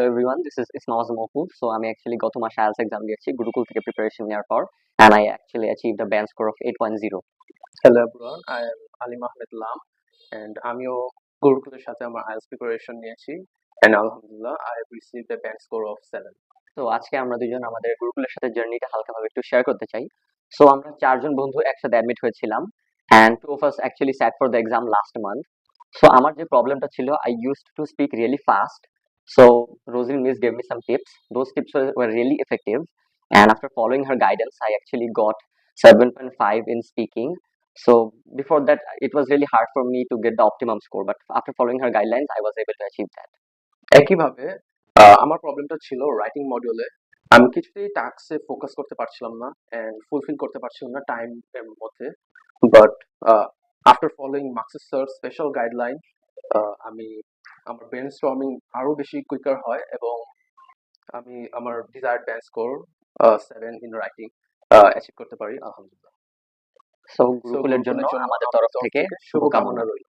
Hello everyone, this is Ismail Mofu. So আমি actually গত মাসে IELTS exam দিয়েছি গুরুকুল থেকে প্রিপারেশন নেওয়ার পর and I actually achieved a band score of 8.0. Hello everyone, I am Alim Ahmed Lam and আমিও গুরুকুলের সাথে আমার IELTS প্রিপারেশন নিয়েছি and আলহামদুলিল্লাহ I have received a band score of 7. তো আজকে আমরা দুজন আমাদের গুরুকুলের সাথে জার্নিটা হালকাভাবে একটু শেয়ার করতে চাই। সো আমরা চারজন বন্ধু একসাথে অ্যাডমিট হয়েছিলাম and two of us actually sat for the exam last month. So আমার যে প্রবলেমটা ছিল I used to speak really fast. So Rosalie Miss gave me some tips. Those tips were really effective and after following her guidance I actually got 7.5 in speaking. So before that it was really hard for me to get the optimum score, but after following her guidelines I was able to achieve that. একইভাবে আমার প্রবলেমটা ছিল writing মডিউলে আমি কিছুতেই টাস্কে focus করতে পারছিলাম না এন্ড ফুলফিল করতে পারছিলাম না টাইম এর মধ্যে but after following marks sir special guideline আমি আমার ব্রেনস্টর্মিং আরো বেশি কুইকার হয় এবং আমি আমার desired band score 7 in writing achieve করতে পারি আলহামদুলিল্লাহ। সো গুরুকুলের জন্য আমাদের তরফ থেকে শুভকামনা রইল।